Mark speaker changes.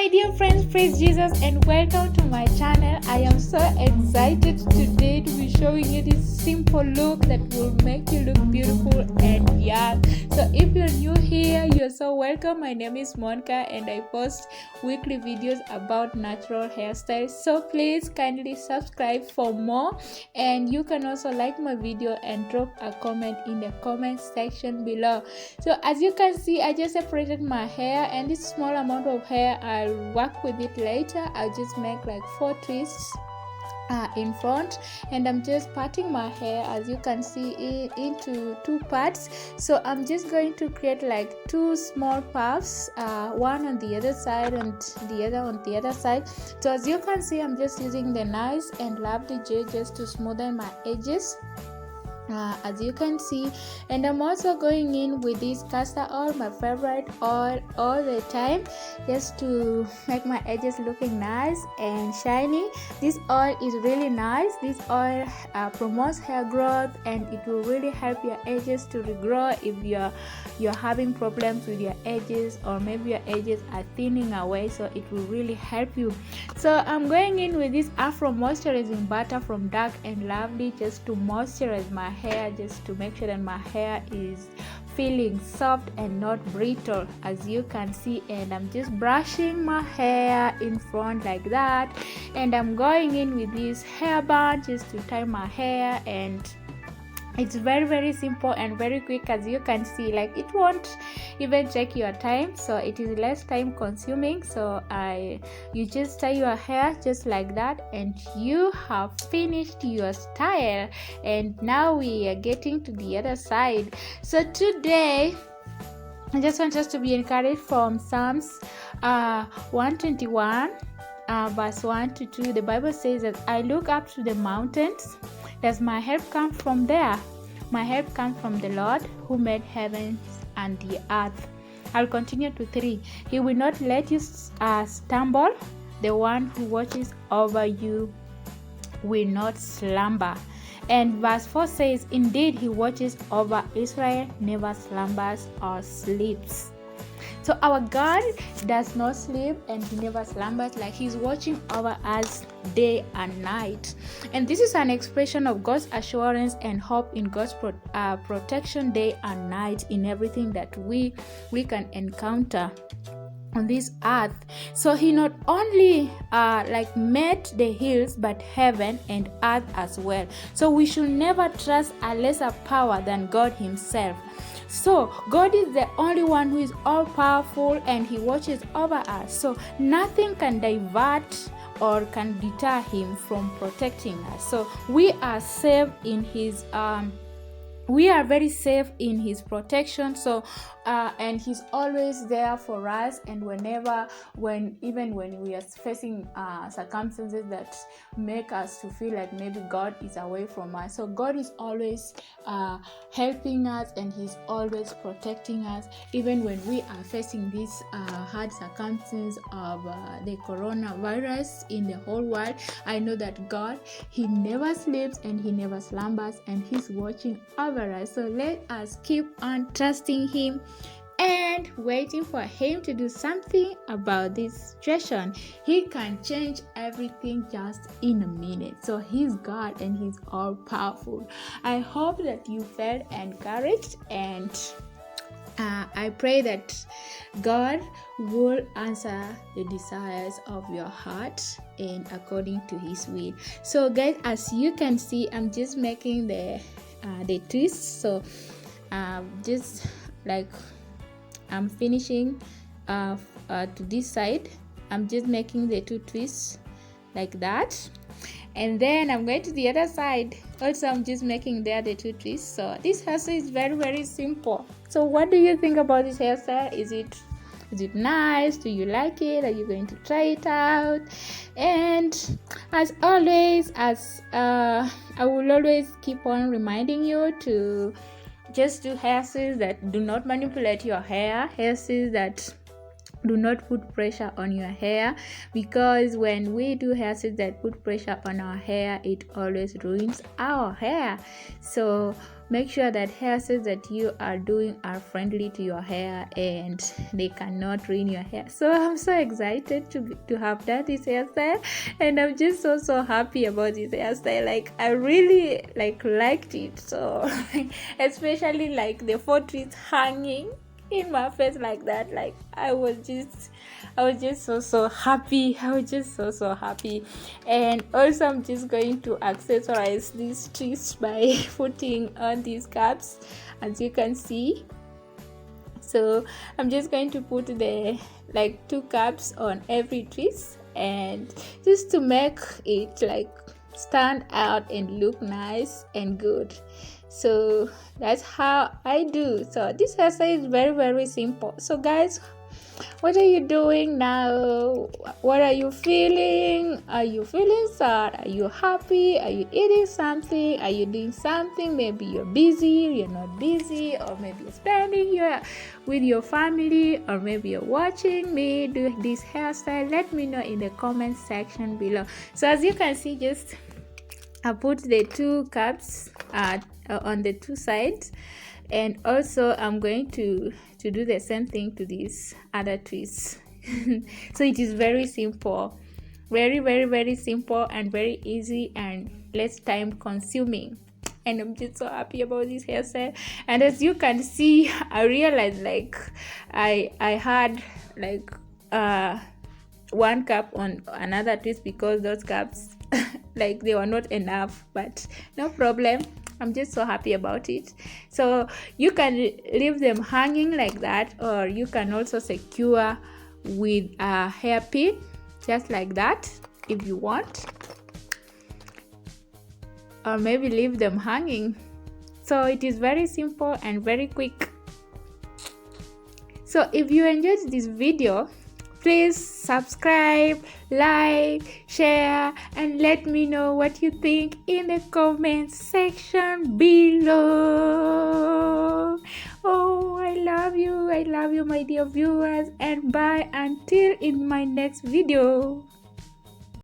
Speaker 1: my dear friends, praise Jesus and welcome to my channel. I am so excited today to be showing you this simple look that will make you look beautiful and young. So if you're new here, you're so welcome. My name is Monica and I post weekly videos about natural hairstyles. So please kindly subscribe for more, and you can also like my video and drop a comment in the comment section below. So as you can see, I just separated my hair, and this small amount of hair I'll work with it later. I'll just make like 4 twists in front, and I'm just parting my hair, as you can see, into 2 parts. So I'm just going to create like 2 small puffs, one on the other side and the other on the other side. So as you can see, I'm just using the nice and lovely gel just to smoothen my edges, as you can see. And I'm also going in with this castor oil, my favorite oil all the time, just to make my edges looking nice and shiny. This oil is really nice. This oil promotes hair growth, and it will really help your edges to regrow if you're having problems with your edges, or maybe your edges are thinning away. So it will really help you. So I'm going in with this Afro moisturizing butter from Dark and Lovely, just to moisturize my hair, just to make sure that my hair is feeling soft and not brittle, as you can see. And I'm just brushing my hair in front like that, and I'm going in with this hairband just to tie my hair. And it's very simple and very quick, as you can see. Like, it won't even take your time, so it is less time consuming. So you just tie your hair just like that, and you have finished your style. And now we are getting to the other side. So today I just want us to be encouraged from Psalms 121 verse 1 to 2. The Bible says that I look up to the mountains. Does my help come from there? My help comes from the Lord who made heavens and the earth. I'll continue to 3. He will not let you stumble. The one who watches over you will not slumber. And verse 4 says, indeed, he watches over Israel, never slumbers or sleeps. So our God does not sleep, and he never slumbers. Like, he's watching over us day and night. And this is an expression of God's assurance and hope in God's protection day and night in everything that we can encounter on this earth. So he not only made the hills, but heaven and earth as well. So we should never trust a lesser power than God himself. So God is the only one who is all powerful, and he watches over us. So nothing can divert or can deter him from protecting us. So we are safe in his we are very safe in his protection. So and he's always there for us. And even when we are facing circumstances that make us to feel like maybe God is away from us, so God is always helping us, and he's always protecting us. Even when we are facing this hard circumstance of the coronavirus in the whole world, I know that God, he never sleeps and he never slumbers, and he's watching over us. So let us keep on trusting him and waiting for him to do something about this situation. He can change everything just in a minute. So he's God, and he's all powerful. I hope that you felt encouraged, and I pray that God will answer the desires of your heart and according to his will. So guys, as you can see, I'm just making the twists. So just like I'm finishing to this side, I'm just making the 2 twists like that, and then I'm going to the other side. Also, I'm just making there the 2 twists. So this hairstyle is very simple. So what do you think about this hairstyle? Is it nice? Do you like it? Are you going to try it out? And as always, I will always keep on reminding you to just do hairstyles that do not manipulate your hair, hairstyles that do not put pressure on your hair, because when we do hairstyles that put pressure on our hair, it always ruins our hair. So make sure that hairstyles that you are doing are friendly to your hair and they cannot ruin your hair. So I'm so excited to have done this hairstyle, and I'm just so happy about this hairstyle. Like, I really liked it. So especially like the 4 twists hanging in my face like that, like I was just so happy. I was just so happy. And also I'm just going to accessorize these twists by putting on these caps, as you can see. So I'm just going to put the 2 caps on every twist, and just to make it like stand out and look nice and good. So that's how I do. So this hairstyle is very simple. So guys, what are you doing now? What are you feeling? Are you feeling sad? Are you happy? Are you eating something? Are you doing something? Maybe you're busy, you're not busy, or maybe you're spending with your family, or maybe you're watching me do this hairstyle. Let me know in the comment section below. So as you can see, just I put the 2 caps on the 2 sides, and also I'm going to do the same thing to these other twists. So it is very simple, very simple, and very easy and less time consuming. And I'm just so happy about this hairstyle. And as you can see, I realized I had 1 cap on another twist, because those caps they were not enough, but no problem. I'm just so happy about it. So you can leave them hanging like that, or you can also secure with a hairpin, just like that if you want, or maybe leave them hanging. So it is very simple and very quick. So if you enjoyed this video, please subscribe, like, share, and let me know what you think in the comment section below. Oh, I love you, my dear viewers, and bye until in my next video.